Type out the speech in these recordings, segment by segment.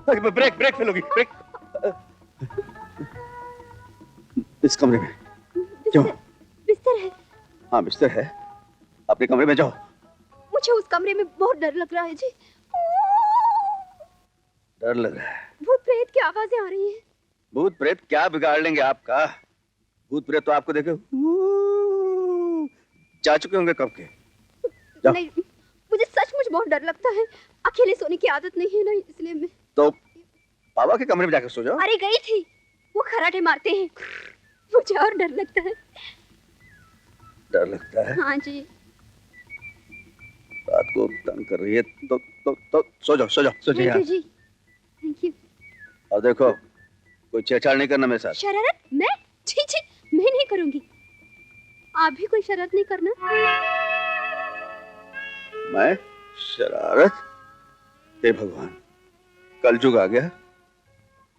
Break brake fail होगी, break. इस कमरे में क्यों? बिस्तर है। हाँ बिस्तर है, अपने कमरे में जाओ। मुझे उस कमरे में बहुत डर लग रहा है जी। डर लग रहा है? भूत प्रेत की आवाजें आ रही हैं। भूत प्रेत क्या बिगाड़ लेंगे आपका? भूत प्रेत तो आपको देखे जा चुके होंगे कब के। नहीं, मुझे सचमुच बहुत डर लगता है। अकेले सोने की आदत नहीं है ना, इसलिए मैं तो बाबा के कमरे में जाकर सो जाओ। अरे गई थी, वो खराटे मारते हैं, मुझे और डर लगता है। डर लगता है? हाँ जी। रात को तंग कर रही है तो सो जाओ, सो जाओ, सो जाओ। थैंक यू जी, थैंक यू। और देखो कोई छेड़छाड़ नहीं करना मेरे साथ। शरारत? मैं? छी छी, मैं नहीं करूंगी। आप भी कोई शरारत नहीं करना। मैं शरारत? हे भगवान, कलयुग आ गया,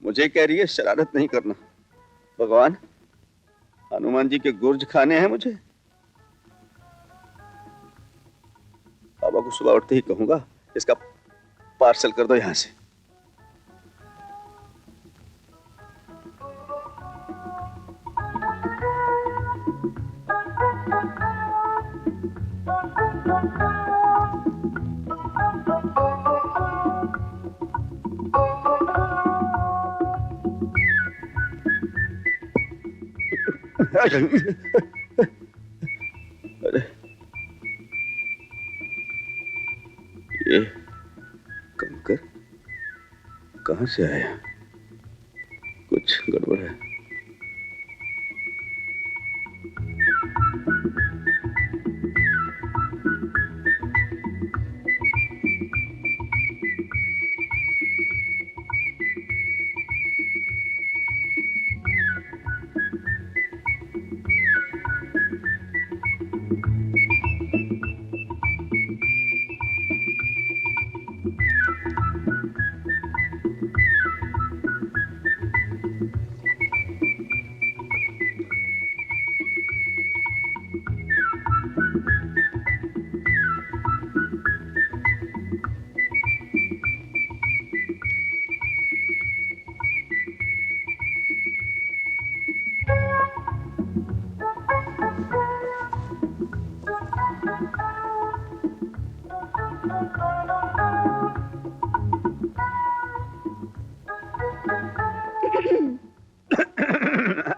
मुझे कह रही है शरारत नहीं करना। भगवान, हनुमान जी के गुर्ज खाने हैं मुझे। बाबा को सुबह उठते ही कहूंगा इसका पार्सल कर दो यहां से। अरे ये कंकर कहां से आया? कुछ गड़बड़ है।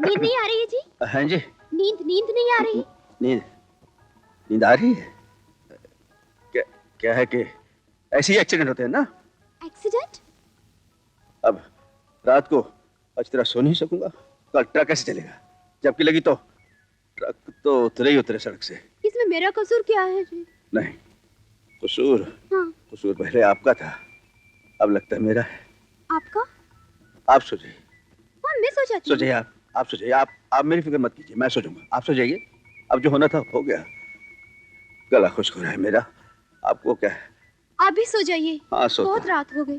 नींद नहीं आ रही है जी? हाँ जी। नींद नहीं आ रही? नींद आ रही है? क्या है कि ऐसे ही एक्सीडेंट होते हैं ना। एक्सीडेंट? अब रात को अच्छी तरह सो नहीं सकूंगा, कल ट्रक कैसे चलेगा? जबकि लगी तो ट्रक तो उतरे ही उतरे सड़क से। इसमें मेरा कसूर क्या है जी? नहीं, कसूर हाँ। कसूर पहले आपका था, अब लगता है मेरा है। आपका? आप सो जाइए। हाँ, मैं सो जाती हूँ। सो जाइए आप सो जाइए। आप मेरी फिक्र मत कीजिए, मैं सो जाऊंगा। आप सो जाइए, अब जो होना था हो गया। गला खुश्क हो रहा है मेरा, आपको क्या है? आप भी सो जाइए। हाँ सोता। बहुत रात हो गई।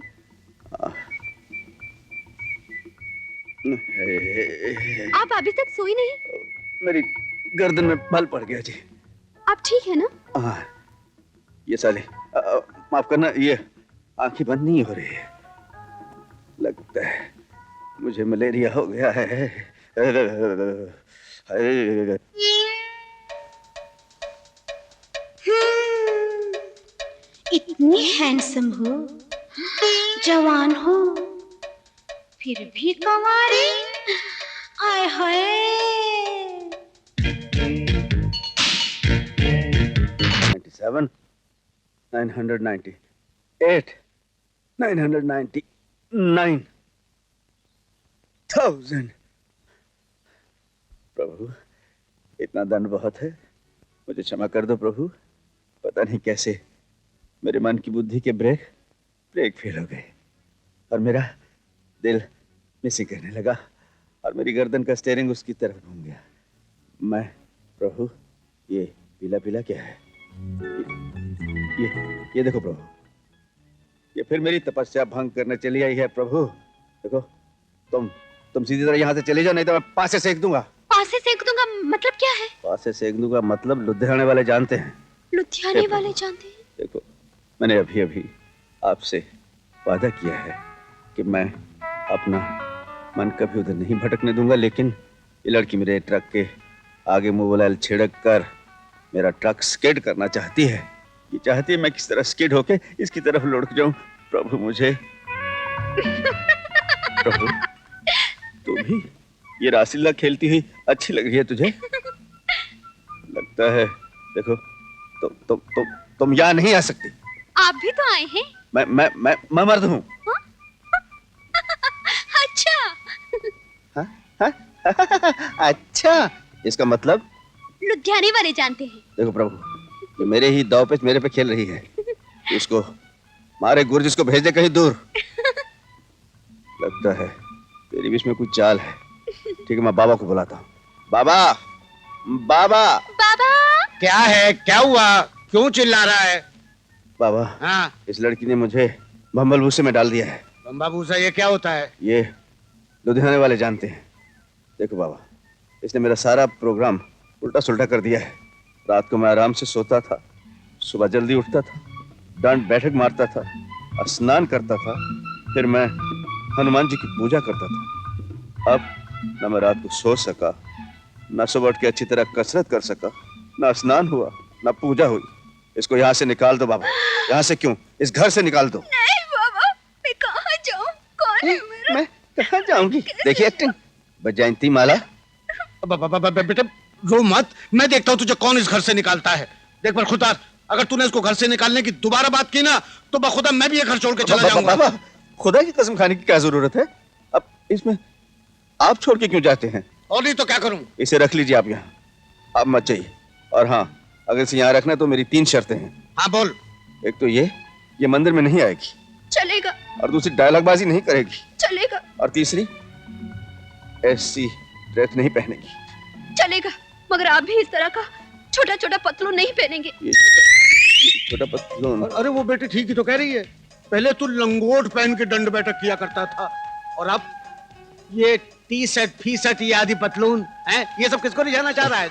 आप अभी तक सोई नहीं? मेरी गर्दन में बल पड़ गया जी। आप ठीक है ना? हाँ, ये साले माफ करना, ये आंखें बंद नहीं हो रही है। लगता है मुझे मलेरिया हो गया है। इतनी हैंडसम हो, जवान हो, फिर भी कंवारी। आय हाय। 97, 998, 999,000। प्रभु, इतना दंड बहुत है, मुझे क्षमा कर दो प्रभु। पता नहीं कैसे मेरे मन की बुद्धि के ब्रेक फेल हो गए और मेरा दिल मिसिंग करने लगा और मेरी गर्दन का स्टीयरिंग उसकी तरफ घूम गया। मैं प्रभु, ये पीला पीला क्या है? ये देखो प्रभु, ये फिर मेरी तपस्या भंग करने चली आई है। प्रभु देखो, तुम सीधी तरह यहाँ से चले जाओ, नहीं तो मैं पासे सेक दूंगा। पासे सेक दूंगा मतलब क्या है? पासे सेक दूंगा मतलब लुधियाने वाले जानते हैं। लुधियाने वाले जानते हैं? देखो, मैंने अभी अभी आपसे वादा किया है कि मैं अपना मन कभी उधर नहीं भटकने दूंगा, लेकिन ये लड़की मेरे ट्रक के आगे मोबाइल छिड़क कर मेरा ट्रक स्किड करना चाहती है। ये चाहती है मैं किस तरह स्किड होके इसकी तरफ लुढ़क जाऊं। प्रभु मुझे प्रभु तू भी ये रासलीला खेलती हुई अच्छी लग रही है तुझे? लगता है देखो तुम यहाँ नहीं आ सकती। आप भी तो आए हैं। मैं मर्द हूँ। अच्छा। हाँ? अच्छा, इसका मतलब लुधियाने वाले जानते हैं। देखो प्रभु, ये मेरे ही दाव पे मेरे पे खेल रही है। इसको मारे गुर्ज, इसको भेज दे कहीं दूर। लगता है तेरी बीच में कुछ चाल है। ठीक है, मैं बाबा को बुलाता हूँ। बाबा, बाबा, बाबा। क्या है? क्या हुआ? क्यों चिल्ला रहा है? बाबा, हाँ, इस लड़की ने मुझे भंबल भूसे में डाल दिया है। बम्बा भूसा ये क्या होता है? ये लुधियाने वाले जानते हैं। देखो बाबा, इसने मेरा सारा प्रोग्राम उल्टा सुल्टा कर दिया है। रात को मैं आराम से सोता था, सुबह जल्दी उठता था, डांट बैठक मारता था, स्नान करता था, फिर मैं हनुमान जी की पूजा करता था। अब न मैं रात को सो सका, न सुबह उठ के अच्छी तरह कसरत कर सका, न स्नान हुआ, न पूजा हुई। इसको यहाँ से निकाल दो बाबा। यहाँ से क्यों, इस घर से निकाल दो। नहीं बाबा, मैं कहाँ जाऊँ? कौन है मेरा? मैं कहाँ जाऊंगी? देखिए एक्टिंग। बजयंती माला, बेटे रो मत, मैं देखता हूँ तुझे कौन इस घर से निकालता है। देख पर खुदा, अगर तूने इसको घर से निकालने की दोबारा बात की ना, तो बखुदा मैं भी ये घर छोड़ के चला जाऊंगा। बाबा, खुदा की कसम खाने की क्या जरूरत है? अब इसमें आप छोड़ के क्यों जाते हैं? और नहीं तो क्या करूं? इसे रख लीजिए आप यहाँ, आप मत चाहिए। और हाँ, अगर इसे यहाँ रखना तो मेरी 3 शर्तें हैं। हाँ बोल। एक तो ये मंदिर में नहीं आएगी। चलेगा। और दूसरी डायलॉगबाजी नहीं करेगी। चलेगा। और तीसरी ऐसी ड्रेस नहीं पहनेगी। चलेगा, मगर आप भी इस तरह का छोटा छोटा पतलून नहीं पहनेंगे। ये छोटा पतलून। अरे वो बेटी ठीक ही तो कह रही है। पहले तू लंगोट पहन के दंड बैठक किया करता था, और अब ये टी शर्ट फी शर्ट ये आदि पतलून है, ये सब किसको रिझाना चाह रहा है?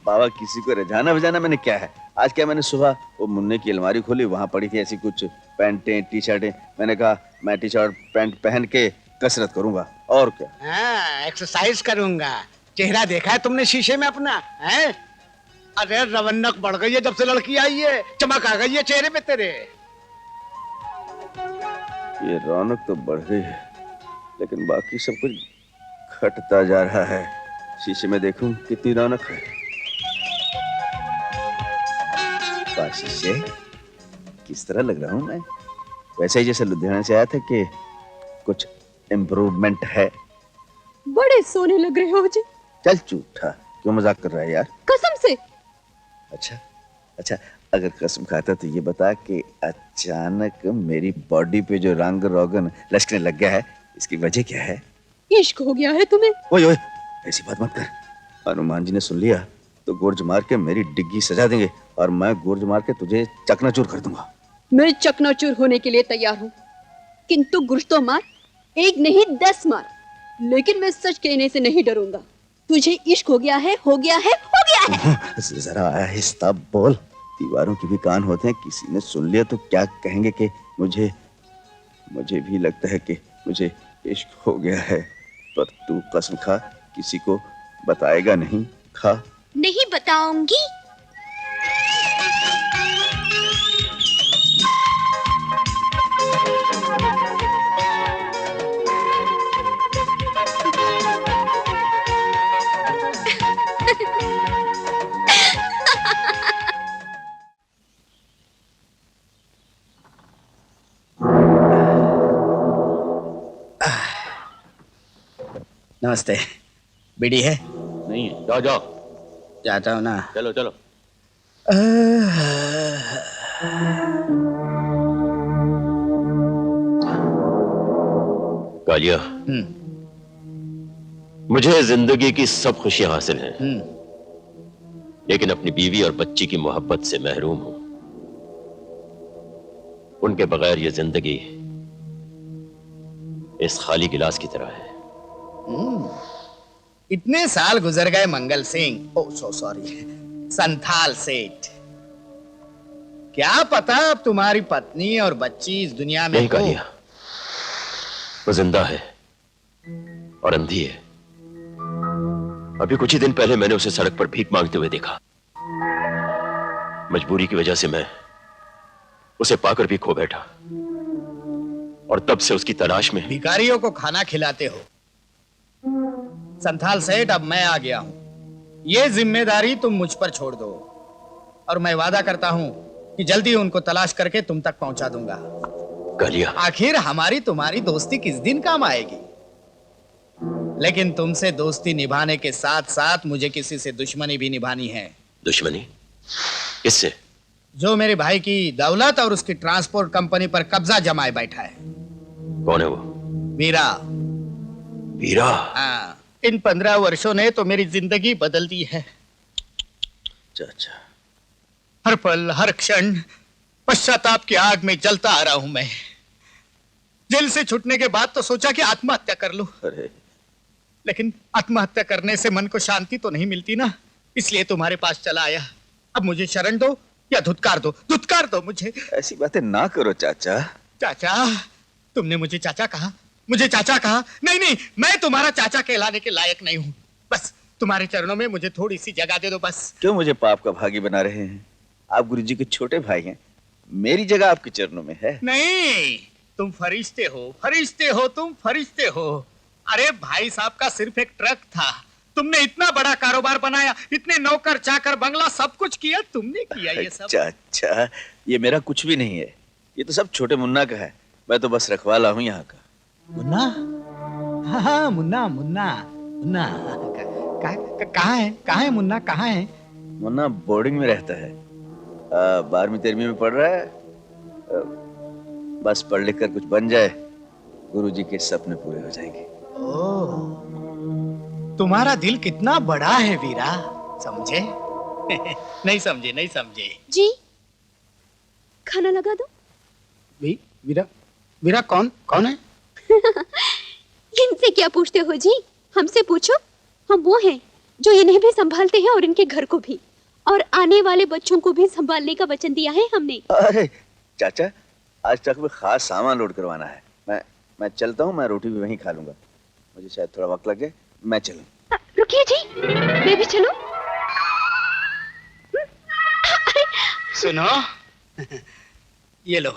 बाबा, किसी को रिझाना बजाना मैंने क्या है? आज क्या, मैंने सुबह वो मुन्ने की अलमारी खोली, वहां पड़ी थी ऐसी कुछ पैंटें टी शर्टें। मैंने कहा मैं टी शर्ट पैंट पहन के कसरत करूंगा, और क्या। हाँ, एक्सरसाइज करूंगा। चेहरा देखा है तुमने शीशे में अपना? है? अरे रवन्नक बढ़ गई है जब से लड़की आई है, चमक आ गई है चेहरे पे तेरे। ये रौनक तो बढ़ गई है, लेकिन बाकी सब कुछ घटता जा रहा है। शीशे में देखूं कितनी रौनक है। शीशे, किस तरह लग रहा हूं मैं? वैसे ही जैसे लुधियाना से आया था कि कुछ इम्प्रूवमेंट है? बड़े सोने लग रहे हो जी। चल झूठा, क्यों मजाक कर रहा है यार? कसम से। अच्छा, अगर कसम खाता तो ये बता कि अचानक मेरी बॉडी पे जो रंग रोगन लश्कने लग गया है, इसकी वजह क्या है? इश्क हो गया है तुम्हें? ओए, ऐसी बात मत कर। हनुमान जी ने सुन लिया तो गुर्ज मार के मेरी डिग्गी सजा देंगे, और मैं गुर्ज मार के तुझे चकनाचूर कर दूंगा। मैं चकनाचूर होने के लिए तैयार हूँ, किंतु गुर्ज तो मार, 1 नहीं 10 मार, लेकिन मैं सच कहने से नहीं डरूंगा। तुझे इश्क हो गया है, हो गया है, हो गया है। जरा आहिस्ता बोल, दीवारों के भी कान होते हैं। किसी ने सुन लिया तो क्या कहेंगे कि मुझे भी लगता है कि मुझे इश्क हो गया है। पर तू कसम खा, किसी को बताएगा नहीं? खा। नहीं बताऊंगी। नमस्ते। बीड़ी है? नहीं है। जाओ जाओ, जाता हूँ ना। चलो चलो। कालिया, मुझे जिंदगी की सब खुशियां हासिल हैं, लेकिन अपनी बीवी और बच्ची की मोहब्बत से महरूम हूं। उनके बगैर ये जिंदगी इस खाली गिलास की तरह है। इतने साल गुजर गए मंगल सिंह, ओ सो सॉरी, संथाल सेठ। क्या पता अब तुम्हारी पत्नी और बच्ची इस दुनिया में नहीं हो। कालिया, वो जिंदा है और अंधी है। अभी कुछ ही दिन पहले मैंने उसे सड़क पर भीख मांगते हुए देखा। मजबूरी की वजह से मैं उसे पाकर भी खो बैठा और तब से उसकी तलाश में। भिखारियों को खाना खिलाते हो। संथाल सेठ, अब मैं आ गया हूं। ये जिम्मेदारी तुम मुझ पर छोड़ दो और मैं वादा करता हूं कि जल्दी उनको तलाश करके तुम तक पहुंचा दूंगा। कालिया, आखिर हमारी तुम्हारी दोस्ती किस दिन काम आएगी? लेकिन तुमसे दोस्ती निभाने के साथ साथ मुझे किसी से दुश्मनी भी निभानी है। दुश्मनी? किससे? जो मेरे भाई की दौलत और उसकी ट्रांसपोर्ट कंपनी पर कब्जा जमाए बैठा है। कौन है वो? वीरा। वीरा? हाँ, इन 15 वर्षों ने तो मेरी जिंदगी बदल दी है। अच्छा। हर पल हर क्षण पश्चाताप की आग में जलता आ रहा हूं मैं। जेल से छूटने के बाद तो सोचा कि आत्महत्या कर लूं, अरे, लेकिन आत्महत्या करने से मन को शांति तो नहीं मिलती ना, इसलिए तुम्हारे पास चला आया। अब मुझे शरण दो या धुतकार दो मुझे। ऐसी बातें ना करो चाचा। चाचा? तुमने मुझे चाचा कहा? मुझे चाचा कहा? नहीं, मैं तुम्हारा चाचा कहलाने के लायक नहीं हूं। बस तुम्हारे चरणों में मुझे थोड़ी सी जगह दे दो बस। क्यों मुझे पाप का भागी बना रहे हैं? आप गुरुजी के छोटे भाई हैं। मेरी जगह आपके चरणों में है। नहीं, तुम फरिश्ते हो, तुम फरिश्ते हो। अरे भाई साहब का सिर्फ एक ट्रक था, तुमने इतना बड़ा कारोबार बनाया, इतने नौकर चाकर बंगला सब कुछ किया, तुमने किया ये सब। चाचा, ये मेरा कुछ भी नहीं है। ये तो सब छोटे मुन्ना का है। मैं तो बस रखवाला हूँ यहाँ का। मुन्ना? हाँ, मुन्ना। कहाँ है मुन्ना? कहाँ है? मुन्ना बोर्डिंग में रहता है। 12वीं 13वीं में पढ़ रहा है। बस पढ़ लिख कर कुछ बन जाए, गुरुजी के सपने पूरे हो जाएंगे। ओह, तुम्हारा दिल कितना बड़ा है वीरा, समझे? नहीं समझे। जी, खाना लगा दो। वीरा कौन है? इनसे क्या पूछते हो जी? हमसे पूछो। हम वो हैं जो इन्हें भी संभालते हैं और इनके घर को भी, और आने वाले बच्चों को भी संभालने का वचन दिया है हमने। अरे चाचा, आज तक में खास सामान लोड करवाना है। मैं चलता हूँ। मैं रोटी भी वहीं खा लूंगा। मुझे शायद थोड़ा वक्त लग जाए। मैं चलूं। रुकिए जी, मैं भी चलूं? सुनो, ये लो,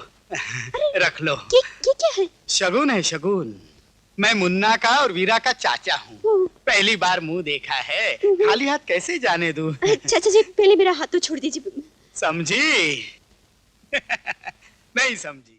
रख लो। ये क्या है? शगुन है, शगुन। मैं मुन्ना का और वीरा का चाचा हूँ। पहली बार मुंह देखा है, खाली हाथ कैसे जाने दूं? चाचा जी, पहले मेरा हाथ तो छोड़ दीजिए। समझी? नहीं समझी।